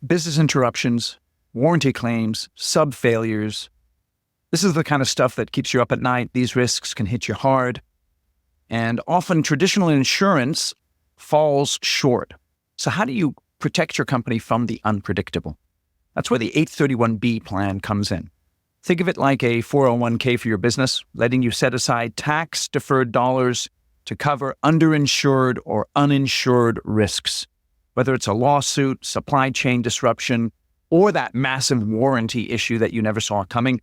business interruptions, warranty claims, sub failures. This is the kind of stuff that keeps you up at night. These risks can hit you hard. And often traditional insurance falls short. So how do you protect your company from the unpredictable? That's where the 831B plan comes in. Think of it like a 401k for your business, letting you set aside tax-deferred dollars to cover underinsured or uninsured risks, whether it's a lawsuit, supply chain disruption, or that massive warranty issue that you never saw coming.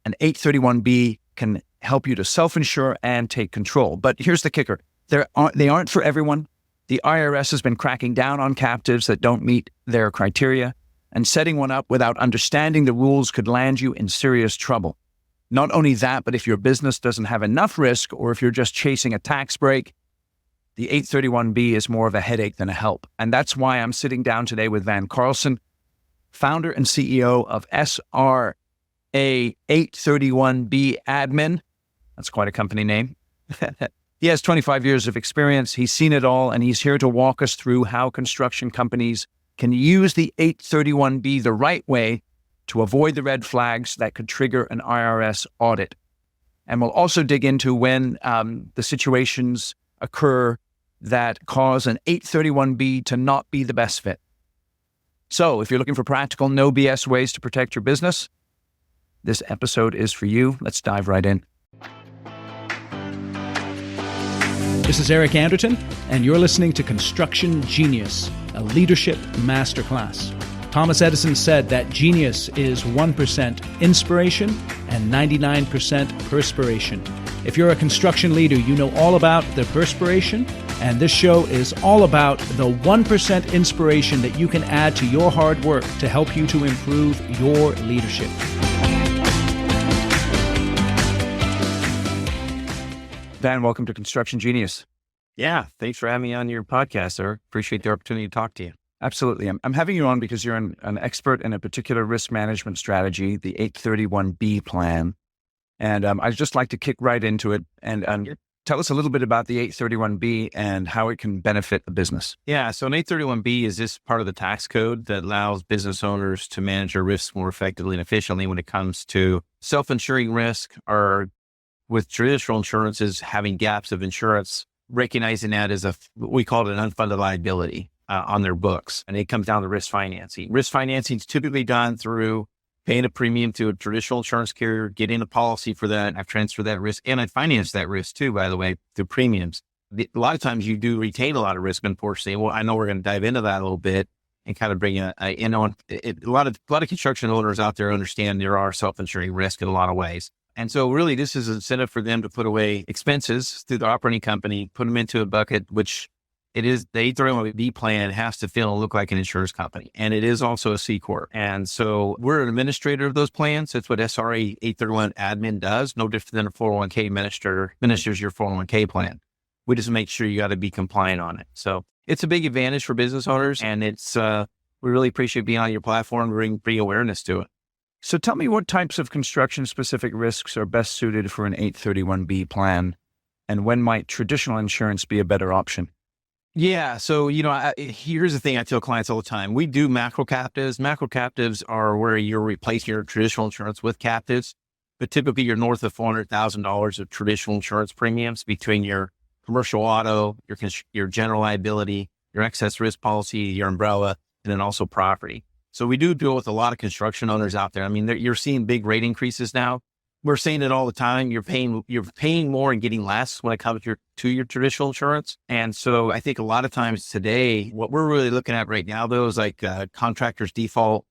An 831B can help you to self-insure and take control. But here's the kicker. They aren't for everyone. The IRS has been cracking down on captives that don't meet their criteria, and setting one up without understanding the rules could land you in serious trouble. Not only that, but if your business doesn't have enough risk, or if you're just chasing a tax break, the 831B is more of a headache than a help. And that's why I'm sitting down today with Van Carlson, founder and CEO of SRA 831B Admin. That's quite a company name. He has 25 years of experience. He's seen it all, and he's here to walk us through how construction companies can use the 831B the right way to avoid the red flags that could trigger an IRS audit. And we'll also dig into when the situations occur that cause an 831B to not be the best fit. So if you're looking for practical, no BS ways to protect your business, this episode is for you. Let's dive right in. This is Eric Anderton, and you're listening to Construction Genius, a leadership masterclass. Thomas Edison said that genius is 1% inspiration and 99% perspiration. If you're a construction leader, you know all about the perspiration, and this show is all about the 1% inspiration that you can add to your hard work to help you to improve your leadership. Van, welcome to Construction Genius. Yeah, thanks for having me on your podcast, sir. Appreciate the opportunity to talk to you. Absolutely. I'm having you on because you're an expert in a particular risk management strategy, the 831B plan. And I'd just like to kick right into it and tell us a little bit about the 831B and how it can benefit the business. Yeah, so an 831B is this part of the tax code that allows business owners to manage their risks more effectively and efficiently when it comes to self-insuring risk, or with traditional insurances having gaps of insurance, recognizing that as we call it an unfunded liability on their books. And it comes down to risk financing. Risk financing is typically done through paying a premium to a traditional insurance carrier, getting a policy for that. I've transferred that risk, and I finance that risk too, by the way, through premiums. A lot of times you do retain a lot of risk, unfortunately. Well, I know we're going to dive into that a little bit and kind of bring a lot of construction owners out there understand there are self-insuring risk in a lot of ways. And so really this is an incentive for them to put away expenses through the operating company, put them into a bucket, which it is the 831B plan has to feel and look like an insurance company. And it is also a C Corp. And so we're an administrator of those plans. That's what SRA 831 admin does. No different than a 401k administers your 401k plan. We just make sure you got to be compliant on it. So it's a big advantage for business owners. And it's, we really appreciate being on your platform, bring awareness to it. So tell me what types of construction-specific risks are best suited for an 831B plan, and when might traditional insurance be a better option? Yeah. So, here's the thing I tell clients all the time. We do macrocaptives. Macrocaptives are where you're replacing your traditional insurance with captives, but typically you're north of $400,000 of traditional insurance premiums between your commercial auto, your general liability, your excess risk policy, your umbrella, and then also property. So we do deal with a lot of construction owners out there. I mean, you're seeing big rate increases now. We're saying it all the time. You're paying more and getting less when it comes to your traditional insurance. And so I think a lot of times today, what we're really looking at right now, though, is like contractors default.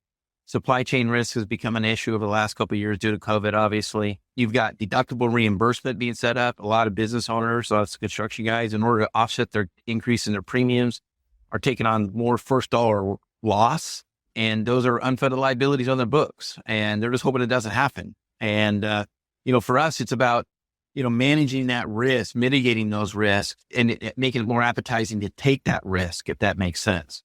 Supply chain risk has become an issue over the last couple of years due to COVID, obviously. You've got deductible reimbursement being set up. A lot of business owners, lots of construction guys, in order to offset their increase in their premiums, are taking on more first dollar loss. And those are unfunded liabilities on their books, and they're just hoping it doesn't happen. And, for us, it's about, managing that risk, mitigating those risks, and making it more appetizing to take that risk, if that makes sense.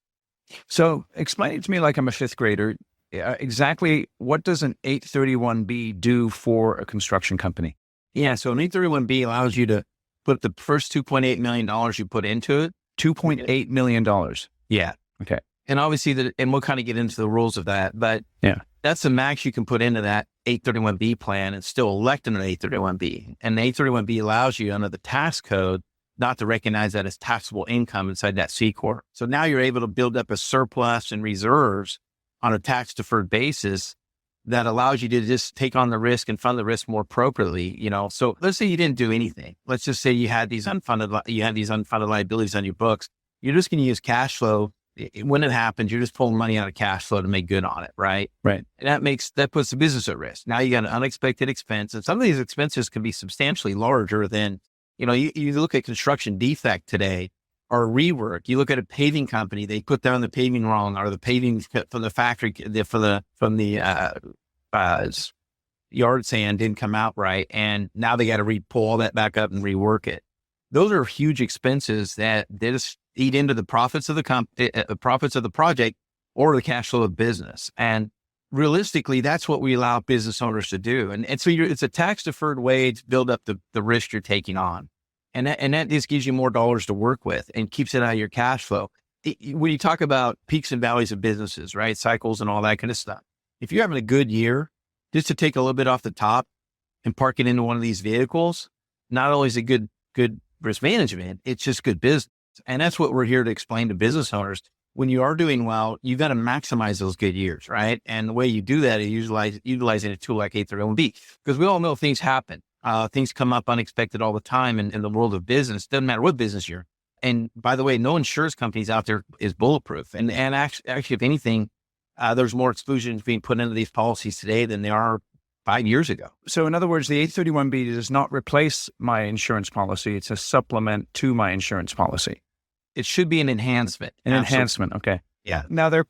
So explain it to me like I'm a fifth grader. Exactly what does an 831B do for a construction company? Yeah. So an 831B allows you to put the first $2.8 million you put into it. $2.8 million. Yeah. Okay. And obviously and we'll kind of get into the rules of that, but Yeah. that's the max you can put into that 831B plan and still elect an 831B. And the 831B allows you under the tax code not to recognize that as taxable income inside that C Corp. So now you're able to build up a surplus and reserves on a tax deferred basis that allows you to just take on the risk and fund the risk more appropriately. So let's say you didn't do anything. Let's just say you had these unfunded liabilities on your books. You're just going to use cash flow. When it happens, you're just pulling money out of cash flow to make good on it, right? Right. And that puts the business at risk. Now you got an unexpected expense, and some of these expenses can be substantially larger than, you look at construction defect today or rework. You look at a paving company, they put down the paving wrong, or the paving from the factory from the yard sand didn't come out right, and now they got to pull all that back up and rework it. Those are huge expenses that they just eat into the profits of the profits of the project or the cash flow of business. And realistically, that's what we allow business owners to do. And so it's a tax deferred way to build up the risk you're taking on. And that just gives you more dollars to work with and keeps it out of your cash flow. When you talk about peaks and valleys of businesses, right? Cycles and all that kind of stuff. If you're having a good year, just to take a little bit off the top and park it into one of these vehicles, not only is it good risk management, it's just good business. And that's what we're here to explain to business owners. When you are doing well, you've got to maximize those good years, right? And the way you do that is utilizing a tool like 831B, because we all know things happen. Things come up unexpected all the time in the world of business. Doesn't matter what business you're. And by the way, no insurance companies out there is bulletproof. And actually, if anything, there's more exclusions being put into these policies today than there are 5 years ago. So in other words, the 831B does not replace my insurance policy. It's a supplement to my insurance policy. It should be an enhancement. Enhancement. Okay. Yeah. Now, from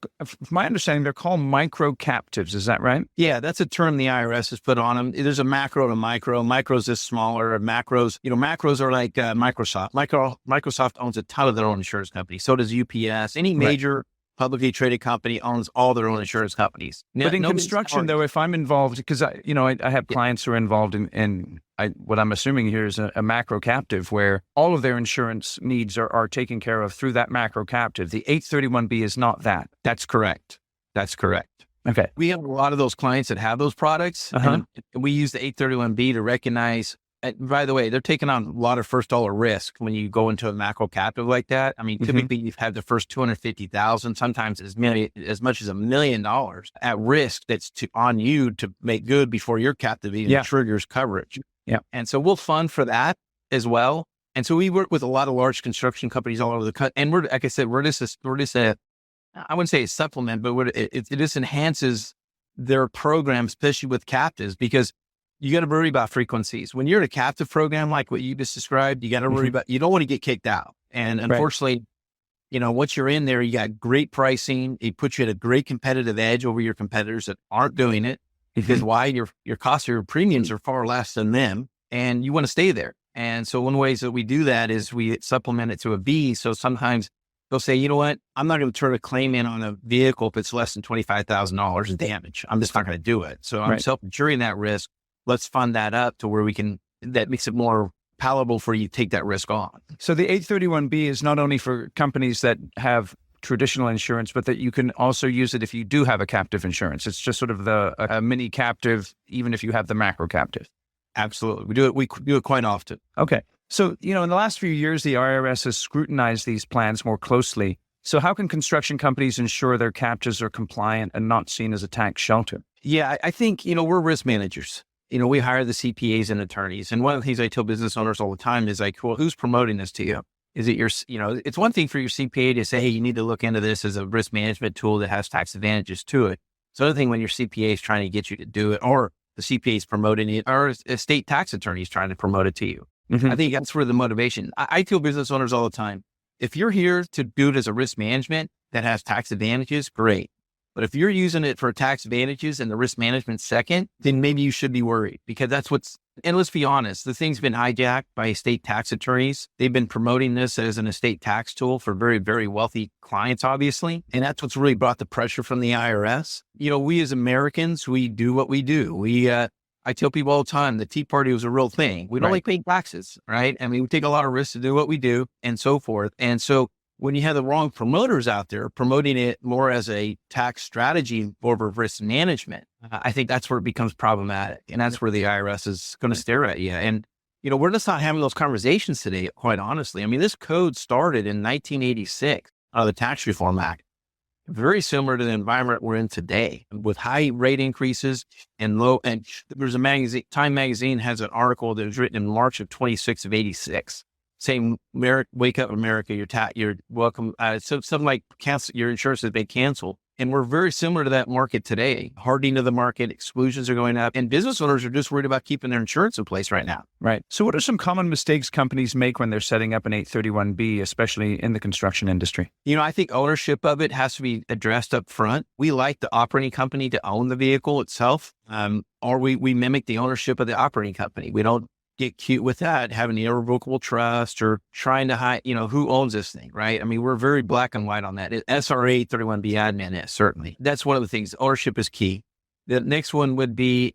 my understanding, they're called microcaptives. Is that right? Yeah, that's a term the IRS has put on them. There's a macro and a micro. Micros is smaller. Macros, macros are like Microsoft. Microsoft owns a ton of their own insurance companies. So does UPS. Any major publicly traded company owns all their own insurance companies. But in construction, though, if I'm involved, because I have clients who are involved in what I'm assuming here is a macro captive where all of their insurance needs are taken care of through that macro captive. The 831B is not that. That's correct. Okay. We have a lot of those clients that have those products. And we use the 831B to recognize. And by the way, they're taking on a lot of first dollar risk when you go into a macro captive like that. I mean, typically you've had the first 250,000, sometimes as much as $1 million at risk that's on you to make good before your captive even triggers coverage. Yeah. And so we'll fund for that as well. And so we work with a lot of large construction companies all over the country. And like I said, we're just I wouldn't say a supplement, but it just enhances their program, especially with captives, because you got to worry about frequencies. When you're in a captive program, like what you just described, you got to worry about, you don't want to get kicked out. And unfortunately, once you're in there, you got great pricing. It puts you at a great competitive edge over your competitors that aren't doing it. Because why? Your costs of your premiums are far less than them, and you want to stay there. And so one of the ways that we do that is we supplement it to a B. So sometimes they'll say, you know what, I'm not going to turn a claim in on a vehicle if it's less than $25,000 in damage. I'm just not going to do it. So I'm self-insuring that risk. Let's fund that up to where that makes it more palatable for you to take that risk on. So the 831B is not only for companies that have traditional insurance, but that you can also use it if you do have a captive insurance. It's just sort of a mini captive, even if you have the macro captive. Absolutely. We do it quite often. Okay. So, in the last few years, the IRS has scrutinized these plans more closely. So how can construction companies ensure their captives are compliant and not seen as a tax shelter? Yeah, I think, we're risk managers. We hire the CPAs and attorneys. And one of the things I tell business owners all the time is like, well, who's promoting this to you? Is it it's one thing for your CPA to say, hey, you need to look into this as a risk management tool that has tax advantages to it. It's another thing when your CPA is trying to get you to do it, or the CPA is promoting it, or a state tax attorney is trying to promote it to you. I think that's where the motivation. I tell business owners all the time, if you're here to do it as a risk management that has tax advantages, great. But if you're using it for tax advantages and the risk management second, then maybe you should be worried, because that's and let's be honest, the thing's been hijacked by estate tax attorneys. They've been promoting this as an estate tax tool for very, very wealthy clients, obviously. And that's what's really brought the pressure from the IRS. We as Americans, we do what we do. I tell people all the time, the Tea Party was a real thing. We don't like paying taxes, right? I mean, we take a lot of risks to do what we do and so forth. And so when you have the wrong promoters out there promoting it more as a tax strategy over risk management, I think that's where it becomes problematic. And that's where the IRS is going to stare at you. And, we're just not having those conversations today, quite honestly. I mean, this code started in 1986 out of the Tax Reform Act, very similar to the environment we're in today with high rate increases and low. And there's a magazine, Time Magazine has an article that was written in March of 26 of 86. Saying, wake up, America, you're welcome. So something like cancel, your insurance has been canceled. And we're very similar to that market today. Hardening of the market, exclusions are going up, and business owners are just worried about keeping their insurance in place right now. Right. So what are some common mistakes companies make when they're setting up an 831B, especially in the construction industry? I think ownership of it has to be addressed up front. We like the operating company to own the vehicle itself, or we mimic the ownership of the operating company. We don't get cute with that, having the irrevocable trust or trying to hide, who owns this thing, right? I mean, we're very black and white on that. SRA 31B admin is certainly. That's one of the things. Ownership is key. The next one would be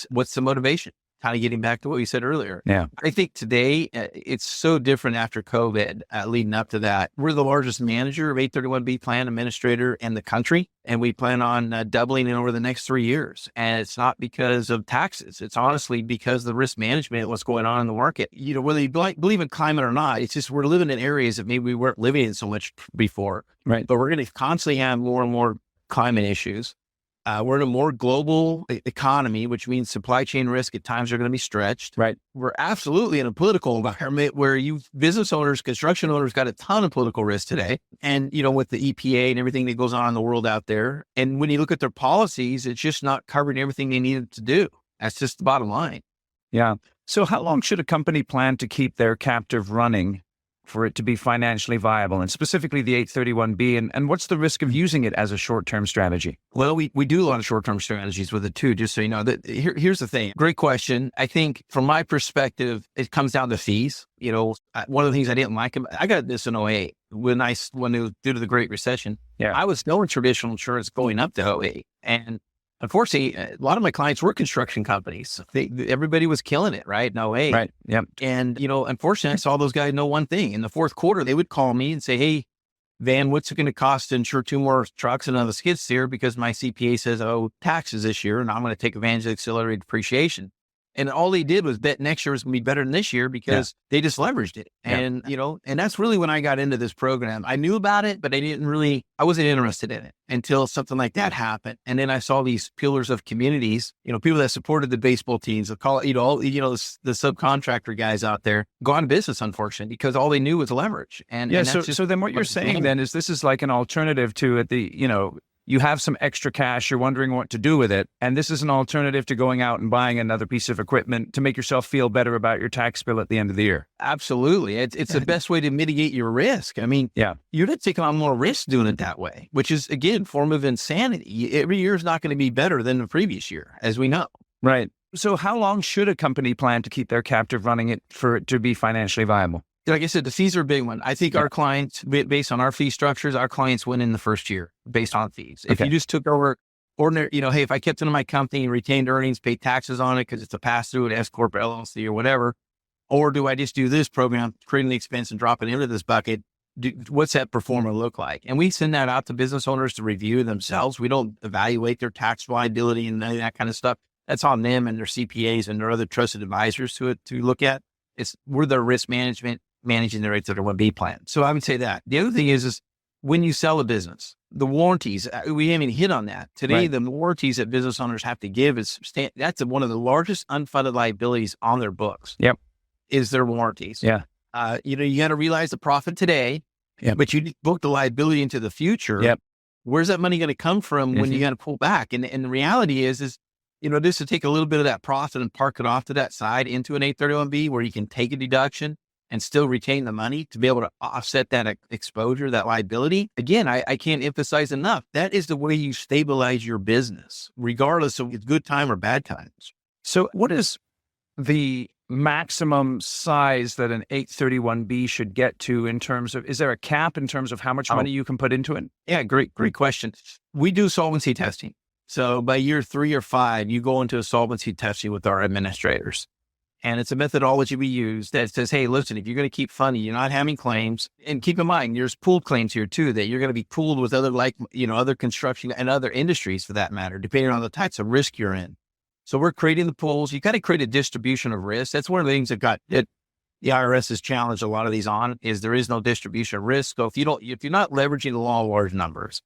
what's the motivation? Kind of getting back to what we said earlier. Yeah. I think today it's so different after COVID, leading up to that. We're the largest manager of 831B plan administrator in the country, and we plan on doubling it over the next 3 years. And it's not because of taxes. It's honestly because of the risk management, what's going on in the market. Whether you believe in climate or not, it's just we're living in areas that maybe we weren't living in so much before. Right. But we're going to constantly have more and more climate issues. We're in a more global economy, which means supply chain risk at times are going to be stretched. Right. We're absolutely in a political environment where business owners, construction owners got a ton of political risk today. And, with the EPA and everything that goes on in the world out there. And when you look at their policies, it's just not covering everything they needed to do. That's just the bottom line. Yeah. So how long should a company plan to keep their captive running for it to be financially viable, and specifically the 831B? And what's the risk of using it as a short-term strategy? Well, we do a lot of short-term strategies with it too, just so you know. Here's the thing. Great question. I think from my perspective, it comes down to fees. One of the things I didn't like, I got this in 08 when it was due to the Great Recession. Yeah. I was selling traditional insurance going up to 08. And unfortunately, a lot of my clients were construction companies. Everybody was killing it, right? In 08. Right. Yep. And, unfortunately, I saw those guys know one thing. In the fourth quarter, they would call me and say, hey, Van, what's it going to cost to insure 2 more trucks and another skid steer? Because my CPA says, taxes this year, and I'm going to take advantage of accelerated depreciation. And all they did was bet next year was going to be better than this year because they just leveraged it. And, and that's really when I got into this program. I knew about it, but I wasn't interested in it until something like that happened. And then I saw these pillars of communities, people that supported the baseball teams, the subcontractor guys out there go out of business, unfortunately, because all they knew was leverage. So then what you're saying then is this is like an alternative to you have some extra cash, you're wondering what to do with it. And this is an alternative to going out and buying another piece of equipment to make yourself feel better about your tax bill at the end of the year. Absolutely. It's the best way to mitigate your risk. I mean, you're not taking on more risk doing it that way, which is, again, form of insanity. Every year is not going to be better than the previous year, as we know. Right. So how long should a company plan to keep their captive running it for it to be financially viable? Like I said, the fees are a big one. I think our clients, based on our fee structures, our clients win in the first year based on fees. If you just took over ordinary, hey, if I kept it in my company and retained earnings, paid taxes on it because it's a pass-through, an S-Corp, LLC or whatever, or do I just do this program, creating the expense and drop it into this bucket? What's that performer look like? And we send that out to business owners to review themselves. We don't evaluate their tax liability and any of that kind of stuff. That's on them and their CPAs and their other trusted advisors to look at. We're their risk management, managing their 831B plan. So I would say that. The other thing is when you sell a business, the warranties, we haven't even hit on that. Today, the warranties that business owners have to give that's one of the largest unfunded liabilities on their books. Yep. Is their warranties. Yeah. You got to realize the profit today, but you book the liability into the future. Yep. Where's that money going to come from when you got to pull back? And the reality is just to take a little bit of that profit and park it off to that side into an 831B where you can take a deduction and still retain the money to be able to offset that exposure, that liability. Again, I can't emphasize enough. That is the way you stabilize your business, regardless of it's good time or bad times. So what is the maximum size that an 831B should get to in terms of, is there a cap in terms of how much money you can put into it? Yeah, great question. We do solvency testing. So by year 3 or 5, you go into a solvency testing with our administrators. And it's a methodology we use that says, hey, listen, if you're going to keep funding, you're not having claims. And keep in mind, there's pooled claims here too, that you're going to be pooled with other other construction and other industries for that matter, depending on the types of risk you're in. So we're creating the pools. You got to create a distribution of risk. That's one of the things that the IRS has challenged a lot of these on, is there is no distribution of risk. So if you're not leveraging the law of large numbers,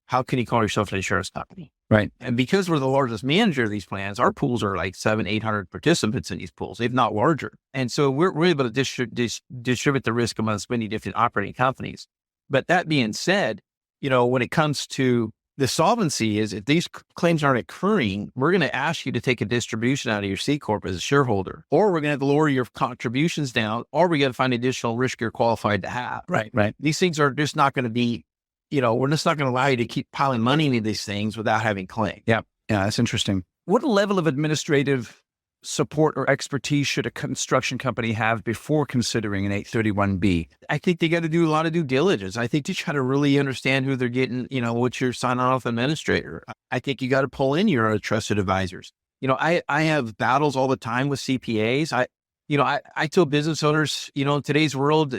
how can you call yourself an insurance company? Right. And because we're the largest manager of these plans, our pools are like 700-800 participants in these pools, if not larger. And so we're able to distribute the risk amongst many different operating companies. But that being said, when it comes to the solvency is, if these claims aren't occurring, we're going to ask you to take a distribution out of your C Corp as a shareholder, or we're going to have to lower your contributions down, or we got to find additional risk you're qualified to have. Right. These things are just not going to be, we're just not going to allow you to keep piling money into these things without having claims. Yeah, that's interesting. What level of administrative support or expertise should a construction company have before considering an 831B? I think they got to do a lot of due diligence. I think they try to really understand who they're getting, what you're signing off administrator. I think you got to pull in your trusted advisors. I have battles all the time with CPAs. I tell business owners, in today's world,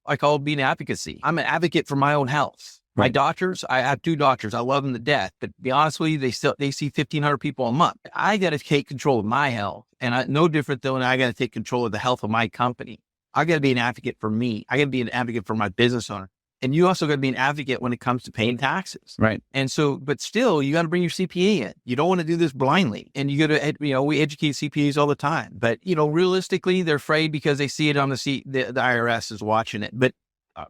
I call it being advocacy. I'm an advocate for my own health. My doctors, I have 2 doctors. I love them to death, but to be honest with you, they see 1,500 people a month. I got to take control of my health, and no different than I got to take control of the health of my company. I got to be an advocate for me. I got to be an advocate for my business owner. And you also got to be an advocate when it comes to paying taxes. Right. And so, but still, you got to bring your CPA in. You don't want to do this blindly. And you got to, we educate CPAs all the time. But, realistically, they're afraid because they see it on the IRS is watching it. But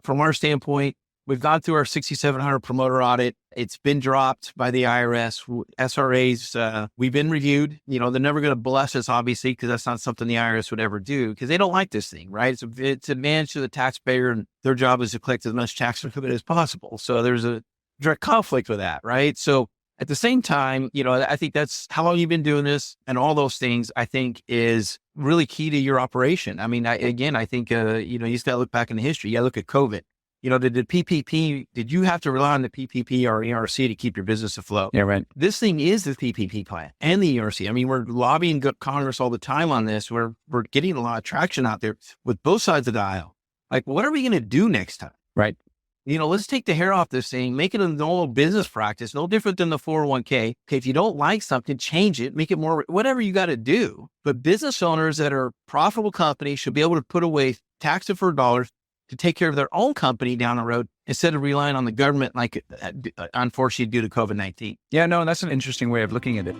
from our standpoint, we've gone through our 6,700 promoter audit. It's been dropped by the IRS. SRAs, we've been reviewed. They're never going to bless us, obviously, because that's not something the IRS would ever do, because they don't like this thing, right? It's a manage to the taxpayer, and their job is to collect as much tax from it as possible. So there's a direct conflict with that, right? So at the same time, I think that's how long you've been doing this, and all those things, I think, is really key to your operation. I mean, I think, you just got to look back in the history. You got to look at COVID. Did PPP, did you have to rely on the PPP or ERC to keep your business afloat? Yeah, right. This thing is the PPP plan and the ERC. I mean, we're lobbying Congress all the time on this. We're getting a lot of traction out there with both sides of the aisle. Like, what are we going to do next time? Right. Let's take the hair off this thing, make it a normal business practice, no different than the 401k. Okay, if you don't like something, change it, make it more, whatever you got to do. But business owners that are profitable companies should be able to put away tax-deferred dollars to take care of their own company down the road instead of relying on the government, like unfortunately due to COVID-19. Yeah, no, that's an interesting way of looking at it.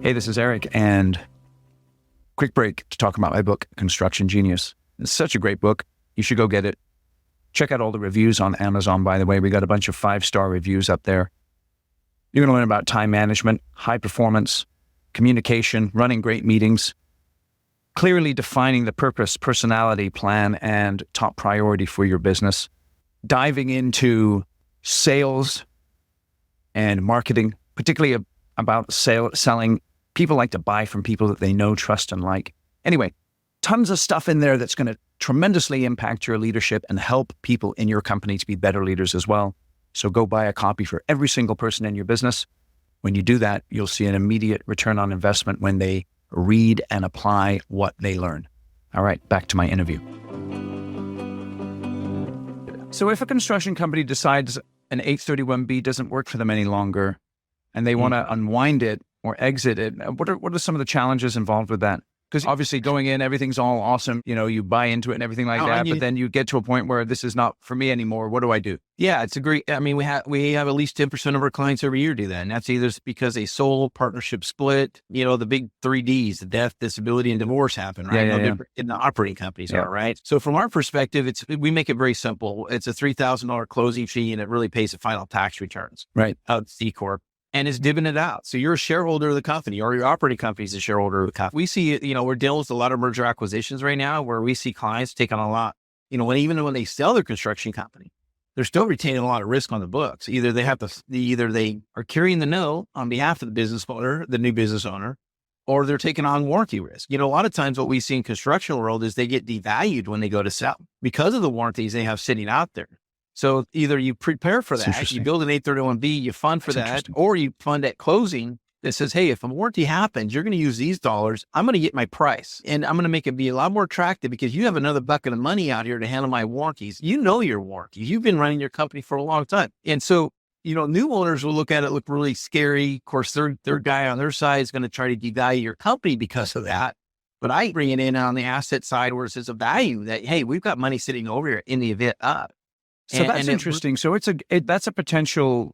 Hey, this is Eric, and quick break to talk about my book, Construction Genius. It's such a great book. You should go get it. Check out all the reviews on Amazon, by the way. We got a bunch of 5-star reviews up there. You're going to learn about time management, high performance, communication, running great meetings, clearly defining the purpose, personality, plan, and top priority for your business, diving into sales and marketing, particularly about selling. People like to buy from people that they know, trust, and like. Anyway, tons of stuff in there that's going to tremendously impact your leadership and help people in your company to be better leaders as well. So go buy a copy for every single person in your business. When you do that, you'll see an immediate return on investment when they read and apply what they learn. All right, back to my interview. So if a construction company decides an 831B doesn't work for them any longer and they want to unwind it or exit it, what are some of the challenges involved with that? Because obviously going in, everything's all awesome. You buy into it and everything like that. But then you get to a point where this is not for me anymore. What do I do? Yeah, it's a great. I mean, we have at least 10% of our clients every year do that, and that's either because they sold, partnership split. The big 3 Ds: the death, disability, and divorce happen, right? In the operating companies are right. So from our perspective, we make it very simple. It's a $3,000 closing fee, and it really pays the final tax returns. Right. Of C Corp. And it's dividend it out. So you're a shareholder of the company, or your operating company is a shareholder of the company. We see, we're dealing with a lot of merger acquisitions right now where we see clients take on a lot, even when they sell their construction company, they're still retaining a lot of risk on the books. Either they are carrying the note on behalf of the business owner, the new business owner, or they're taking on warranty risk. A lot of times what we see in construction world is they get devalued when they go to sell because of the warranties they have sitting out there. So either you prepare for that, you build an 831B, you fund for that, or you fund at closing that says, hey, if a warranty happens, you're going to use these dollars. I'm going to get my price and I'm going to make it be a lot more attractive because you have another bucket of money out here to handle my warranties. You know your warranties. You've been running your company for a long time. And so, new owners will look at it, look really scary. Of course, their guy on their side is going to try to devalue your company because of that. But I bring it in on the asset side where it's a value that, hey, we've got money sitting over here in the event of. So that's interesting. So that's a potential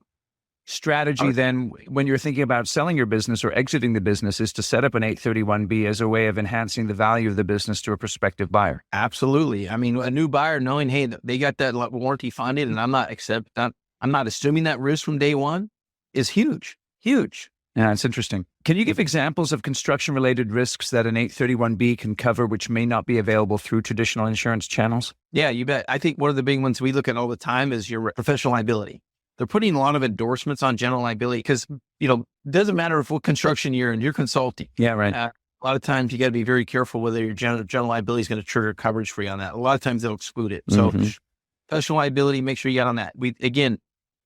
strategy then when you're thinking about selling your business or exiting the business, is to set up an 831B as a way of enhancing the value of the business to a prospective buyer. Absolutely. I mean, a new buyer knowing, hey, they got that warranty funded and I'm not assuming that risk from day one is huge. Yeah, it's interesting. Can you give examples of construction-related risks that an 831B can cover, which may not be available through traditional insurance channels? Yeah, you bet. I think one of the big ones we look at all the time is your professional liability. They're putting a lot of endorsements on general liability because, it doesn't matter if what construction you're in, you're consulting. Yeah, right. A lot of times you got to be very careful whether your general liability is going to trigger coverage for you on that. A lot of times they'll exclude it. So professional liability, make sure you got on that.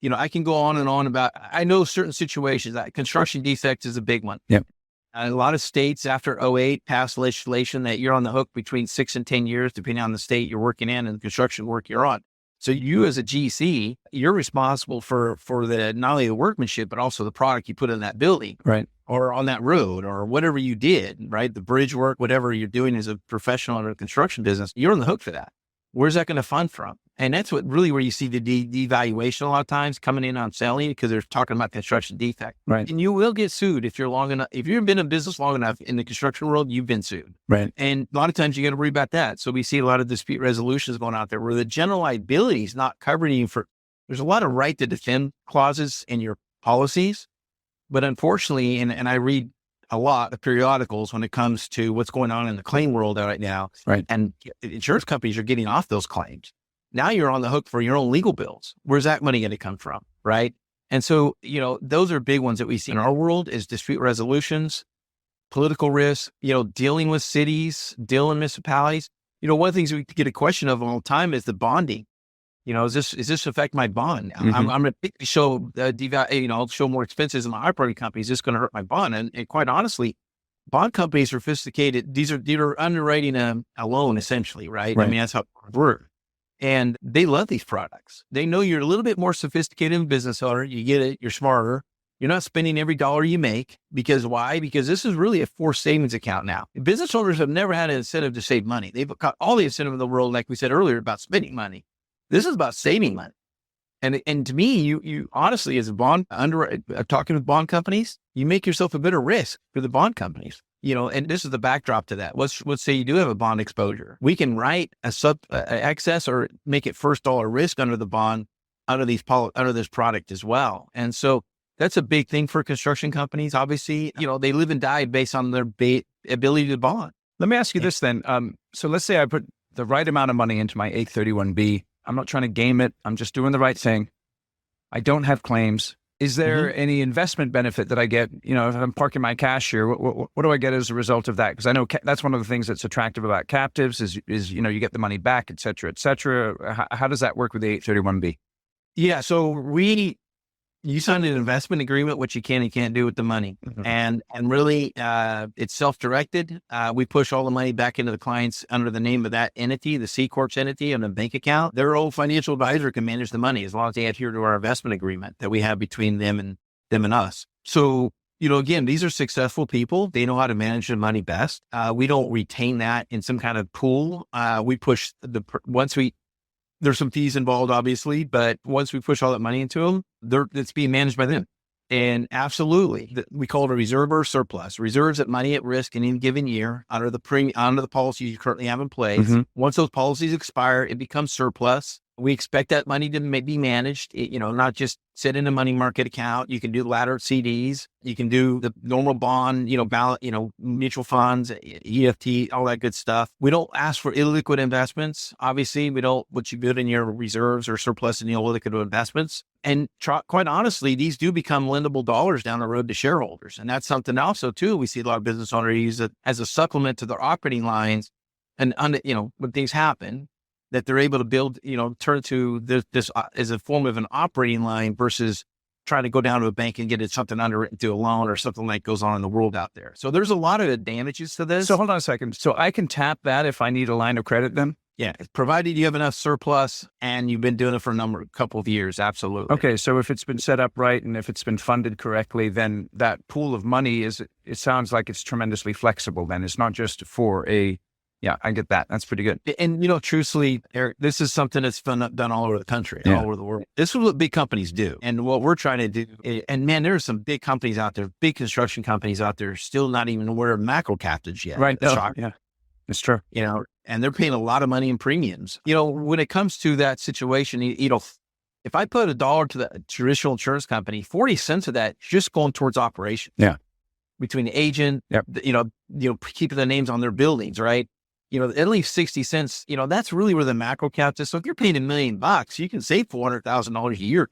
I can go on and on about, I know certain situations, construction defects is a big one. Yep. A lot of states after '08 passed legislation that you're on the hook between 6 and 10 years, depending on the state you're working in and the construction work you're on. So you as a GC, you're responsible for not only the workmanship, but also the product you put in that building. Right. Or on that road or whatever you did, right? The bridge work, whatever you're doing as a professional in a construction business, you're on the hook for that. Where's that going to fund from? And that's where you see the devaluation a lot of times coming in on selling because they're talking about construction defect. Right. And you will get sued if you're long enough. If you've been in business long enough in the construction world, you've been sued. Right. And a lot of times you got to worry about that. So we see a lot of dispute resolutions going out there where the general liability is not covering you there's a lot of right to defend clauses in your policies. But unfortunately, and I read a lot of periodicals when it comes to what's going on in the claim world right now. Right. And insurance companies are getting off those claims. Now you're on the hook for your own legal bills. Where's that money going to come from? Right. And so, those are big ones that we see in our world is dispute resolutions, political risk, dealing with cities, dealing with municipalities. One of the things we get a question of all the time is the bonding. Is this affect my bond? I'm going to show show more expenses in my operating company. Is this going to hurt my bond? And quite honestly, bond companies are sophisticated. They're underwriting a loan essentially, right? I mean, that's how it works. And they love these products. They know you're a little bit more sophisticated in business owner. You get it. You're smarter. You're not spending every dollar you make because why? Because this is really a forced savings account now. Business owners have never had an incentive to save money. They've got all the incentive in the world, like we said earlier, about spending money. This is about saving money. And to me, you honestly, as a talking with bond companies, you make yourself a better risk for the bond companies. And this is the backdrop to that. Let's say you do have a bond exposure. We can write a excess or make it first dollar risk under the bond, under this product as well. And so that's a big thing for construction companies. Obviously, they live and die based on their ability to bond. Let me ask you this then. So let's say I put the right amount of money into my 831B. I'm not trying to game it. I'm just doing the right thing. I don't have claims. Is there any investment benefit that I get? If I'm parking my cash here, what do I get as a result of that? Because I know that's one of the things that's attractive about captives is you get the money back, et cetera, et cetera. How does that work with the 831B? Yeah. So you signed an investment agreement, which you can and can't do with the money. And really, it's self-directed. We push all the money back into the clients under the name of that entity, the C Corp's entity and a bank account. Their own financial advisor can manage the money as long as they adhere to our investment agreement that we have between them and us. So, again, these are successful people. They know how to manage the money best. We don't retain that in some kind of pool. We push there's some fees involved, obviously, but once we push all that money into them, it's being managed by them. And absolutely, we call it a reserve or surplus. Reserves that money at risk in any given year under the policies you currently have in place. Once those policies expire, it becomes surplus. We expect that money to be managed, not just sit in a money market account. You can do laddered CDs. You can do the normal bond, ballot, mutual funds, EFT, all that good stuff. We don't ask for illiquid investments. Obviously, we don't put you good in your reserves or surplus in illiquid investments. And quite honestly, these do become lendable dollars down the road to shareholders. And that's something also, too, we see a lot of business owners use it as a supplement to their operating lines. And, when things happen, that they're able to build, turn to this as a form of an operating line versus trying to go down to a bank and get it something underwritten to a loan or something like goes on in the world out there. So there's a lot of advantages to this. So hold on a second. So I can tap that if I need a line of credit then? Yeah, provided you have enough surplus and you've been doing it for couple of years, absolutely. Okay, so if it's been set up right and if it's been funded correctly, then that pool of money it sounds like it's tremendously flexible then. It's not just for yeah, I get that. That's pretty good. And, truthfully, Eric, this is something that's done all over the country, all over the world. This is what big companies do. And what we're trying to do, and man, there are some big companies out there, big construction companies out there, still not even aware of macrocaptives yet. Right. Yeah, it's true. And they're paying a lot of money in premiums. When it comes to that situation, if I put $1 to the traditional insurance company, 40 cents of that is just going towards operations. Yeah. Between the agent, keeping the names on their buildings, right? At least 60 cents, that's really where the macro cap is. So if you're paying $1 million, you can save $400,000 a year,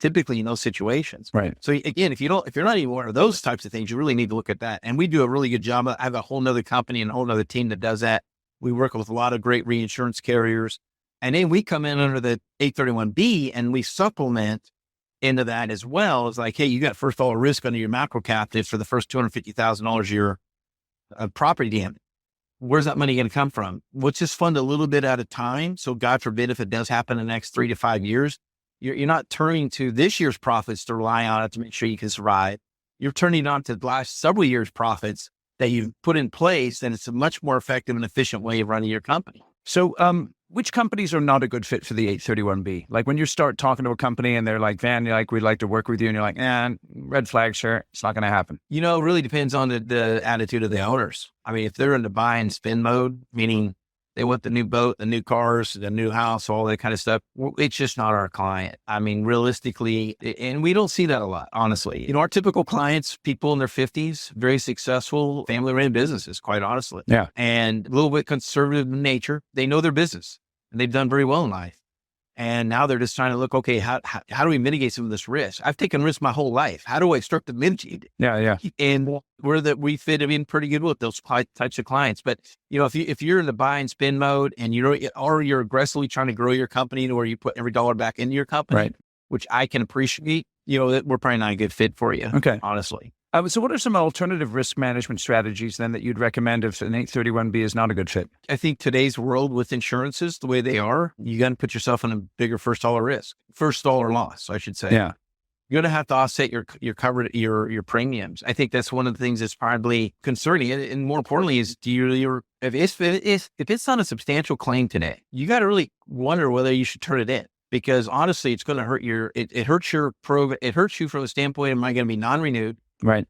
typically in those situations. Right. So again, if you're not even aware of those types of things, you really need to look at that. And we do a really good job. I have a whole nother company and a whole nother team that does that. We work with a lot of great reinsurance carriers. And then we come in under the 831B and we supplement into that as well. It's like, hey, you got first dollar risk under your macro captive for the first $250,000 a year of property damage. Where's that money going to come from? Let's just fund a little bit at a time. So God forbid, if it does happen in the next 3 to 5 years, you're not turning to this year's profits to rely on it to make sure you can survive. You're turning on to the last several years' profits that you've put in place. And it's a much more effective and efficient way of running your company. So, which companies are not a good fit for the 831B? Like when you start talking to a company and they're like, Van, we'd like to work with you. And you're like, red flag, sure. It's not going to happen. It really depends on the attitude of the owners. I mean, if they're in the buy and spend mode, meaning they want the new boat, the new cars, the new house, all that kind of stuff, it's just not our client. I mean, realistically, and we don't see that a lot, honestly. Our typical clients, people in their 50s, very successful, family-run businesses, quite honestly. Yeah. And a little bit conservative in nature. They know their business and they've done very well in life. And now they're just trying to look, okay, how do we mitigate some of this risk? I've taken risks my whole life. How do I start to mitigate it? Yeah. And we fit in pretty good with those types of clients. But, if you're in the buy and spend mode and you're aggressively trying to grow your company to where you put every dollar back into your company, right, which I can appreciate, that we're probably not a good fit for you. Okay. Honestly. So what are some alternative risk management strategies then that you'd recommend if an 831B is not a good fit? I think today's world with insurances, the way they are, you got to put yourself in a bigger first dollar loss, I should say. Yeah. You're going to have to offset your premiums. I think that's one of the things that's probably concerning. And more importantly is if it's not a substantial claim today, you got to really wonder whether you should turn it in. Because honestly, it's going to hurt it hurts your program. It hurts you from the standpoint, am I going to be non-renewed? Right.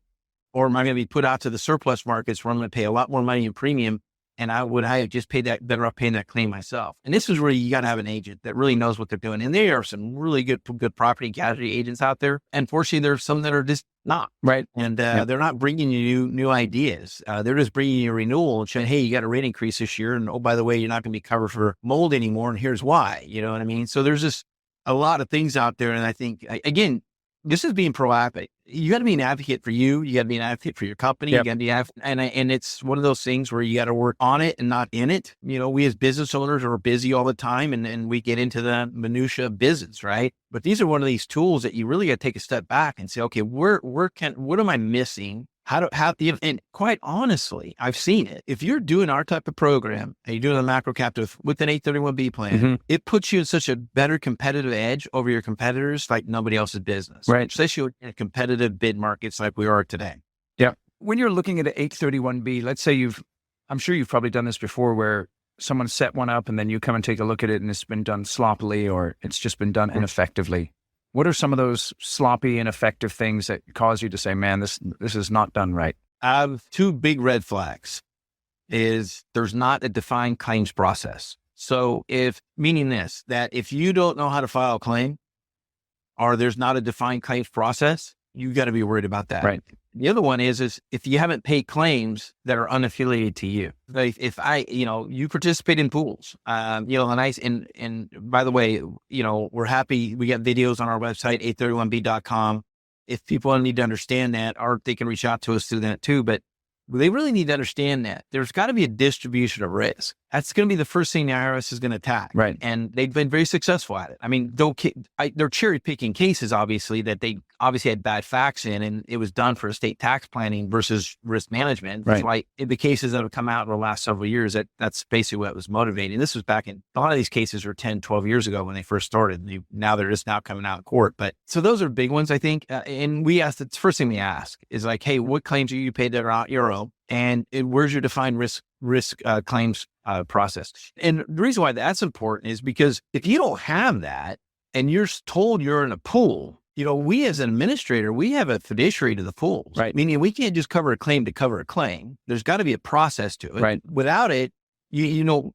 Or am I going to be put out to the surplus markets where I'm going to pay a lot more money in premium? And I have just better off paying that claim myself. And this is where you got to have an agent that really knows what they're doing. And there are some really good property and casualty agents out there. Unfortunately, there's some that are just not. Right. And they're not bringing you new ideas. They're just bringing you a renewal and saying, hey, you got a rate increase this year. And oh, by the way, you're not going to be covered for mold anymore. And here's why. You know what I mean? So there's just a lot of things out there. And I think, again, this is being proactive. You got to be an advocate for you. You got to be an advocate for your company. Yep. You got to be and it's one of those things where you got to work on it and not in it. We as business owners are busy all the time and we get into the minutia of business, right? But these are one of these tools that you really got to take a step back and say, okay, what am I missing? And quite honestly, I've seen it. If you're doing our type of program and you're doing a macro captive with an 831B plan, it puts you in such a better competitive edge over your competitors like nobody else's business. Right. Especially in competitive bid markets like we are today. Yeah. When you're looking at an 831B, let's say I'm sure you've probably done this before where someone set one up and then you come and take a look at it and it's been done sloppily or it's just been done ineffectively. What are some of those sloppy, ineffective things that cause you to say, man, this is not done right? I have two big red flags. Is there's not a defined claims process. So meaning that if you don't know how to file a claim or there's not a defined claims process, you got to be worried about that. Right. The other one is if you haven't paid claims that are unaffiliated to you. Like if you participate in pools, and by the way, we're happy. We got videos on our website, 831b.com. If people need to understand that, or they can reach out to us through that too. But they really need to understand that there's got to be a distribution of risk. That's going to be the first thing the IRS is going to attack. Right. And they've been very successful at it. I mean, they're cherry picking cases, obviously, that they obviously had bad facts in, and it was done for estate tax planning versus risk management. That's why in the cases that have come out in the last several years, that's basically what was motivating. This was back in, a lot of these cases were 10, 12 years ago when they first started. Now they're just now coming out in court. But so those are big ones, I think. And we asked, the first thing we ask is like, hey, what claims are you paid that are not your own? And where's your defined risk claims process? And the reason why that's important is because if you don't have that and you're told you're in a pool, we as an administrator, we have a fiduciary to the pools, right? Meaning we can't just cover a claim to cover a claim. There's got to be a process to it. Right. Without it,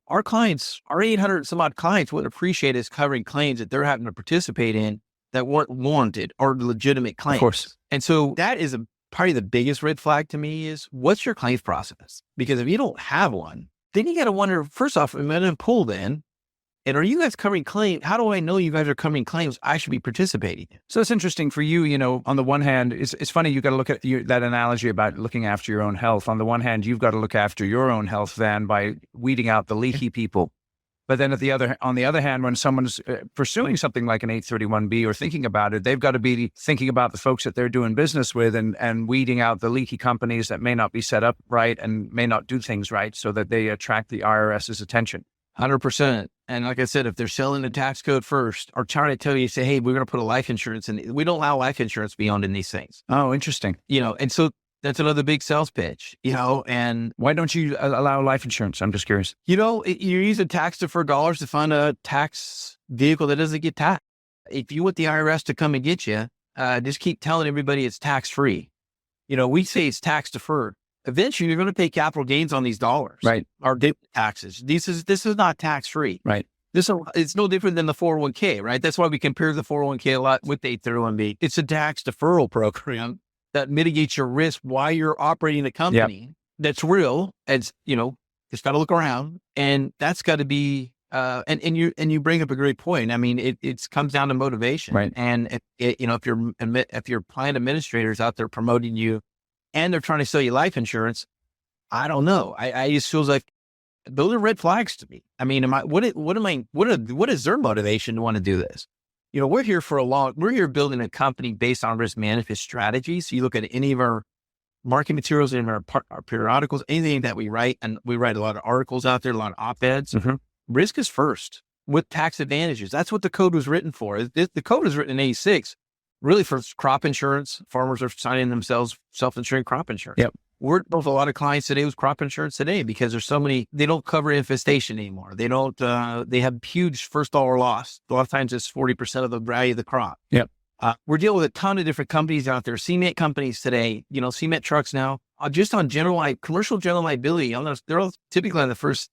our clients, our 800 some odd clients wouldn't appreciate us covering claims that they're having to participate in that weren't warranted or legitimate claims. Of course. And so that is probably the biggest red flag to me is what's your claims process? Because if you don't have one, then you got to wonder, first off, am I in a pool then? And are you guys covering claims? How do I know you guys are covering claims I should be participating in? So it's interesting for you, on the one hand, it's funny, you got to look at that analogy about looking after your own health. On the one hand, you've got to look after your own health then by weeding out the leaky people. But then on the other hand, when someone's pursuing something like an 831B or thinking about it, they've got to be thinking about the folks that they're doing business with and weeding out the leaky companies that may not be set up right and may not do things right so that they attract the IRS's attention. 100%. And like I said, if they're selling the tax code first or trying to tell you, say, hey, we're going to put a life insurance in, we don't allow life insurance beyond in these things. Oh, interesting. And so that's another big sales pitch, and why don't you allow life insurance? I'm just curious. You're using tax-deferred dollars to fund a tax vehicle that doesn't get taxed. If you want the IRS to come and get you, just keep telling everybody it's tax-free. We say it's tax-deferred. Eventually, you're going to pay capital gains on these dollars, right? Or taxes. This is not tax-free, right? It's no different than the 401k, right? That's why we compare the 401k a lot with the 831B. It's a tax deferral program that mitigates your risk while you're operating a company that's real. It's got to look around, and that's got to be. And you bring up a great point. I mean, it comes down to motivation, right? And if your plan administrators out there promoting you, and they're trying to sell you life insurance, I don't know. I just feels like those are red flags to me. I mean, what is their motivation to want to do this? We're here building a company based on risk management strategies. So you look at any of our marketing materials in our periodicals, anything that we write, and we write a lot of articles out there, a lot of op-eds. Mm-hmm. Risk is first with tax advantages. That's what the code was written for. The code was written in 86, really for crop insurance. Farmers are signing themselves self-insuring crop insurance. Yep. We're with a lot of clients today with crop insurance today because there's so many, they don't cover infestation anymore. They don't, they have huge first dollar loss. A lot of times it's 40% of the value of the crop. Yep. We're dealing with a ton of different companies out there. Cement companies today, cement trucks now, just on commercial general liability. They're all typically on the first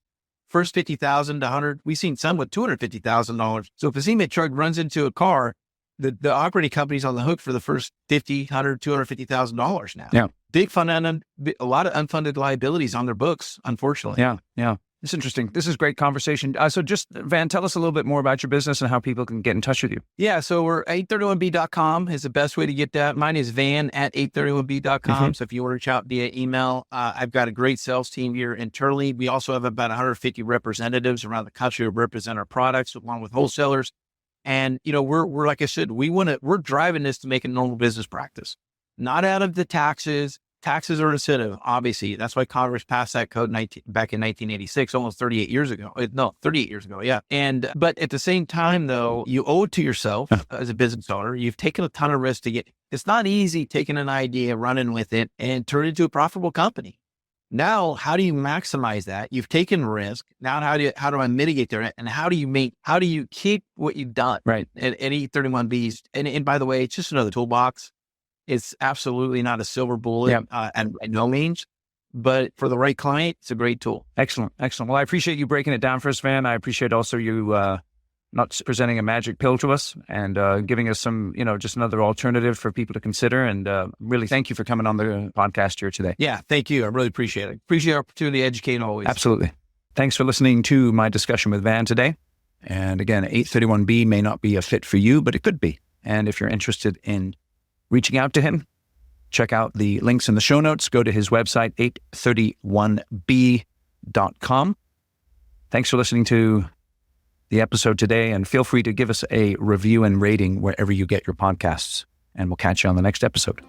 50,000 to 100. We've seen some with $250,000. So if a cement truck runs into a car, the operating company's on the hook for the first $50,000, $100,000, $250,000 now. Yeah. Big fund and a lot of unfunded liabilities on their books, unfortunately. Yeah. It's interesting. This is great conversation. So just, Van, tell us a little bit more about your business and how people can get in touch with you. Yeah. So we're 831b.com is the best way to get that. Mine is van at 831b.com. Mm-hmm. So if you want to reach out via email, I've got a great sales team here internally. We also have about 150 representatives around the country who represent our products along with wholesalers. And, we're like I said, we're driving this to make a normal business practice, not out of the taxes. Taxes are an incentive, obviously. That's why Congress passed that code back in 1986, almost 38 years ago. No, 38 years ago. Yeah. But at the same time, though, you owe it to yourself as a business owner. You've taken a ton of risk it's not easy taking an idea, running with it and turn it into a profitable company. Now, how do you maximize that? You've taken risk. Now, how do I mitigate that? And how do you keep what you've done? Right. And 831Bs. And by the way, it's just another toolbox. It's absolutely not a silver bullet, and by no means, but for the right client, it's a great tool. Excellent. Well, I appreciate you breaking it down for us, Van. I appreciate also you not presenting a magic pill to us and giving us some, just another alternative for people to consider. And really thank you for coming on the podcast here today. Yeah, thank you. I really appreciate it. Appreciate the opportunity to educate always. Absolutely. Thanks for listening to my discussion with Van today. And again, 831B may not be a fit for you, but it could be. And if you're interested in reaching out to him, Check out the links in the show notes. Go to his website, 831b.com. Thanks for listening to the episode today, and feel free to give us a review and rating wherever you get your podcasts. And we'll catch you on the next episode.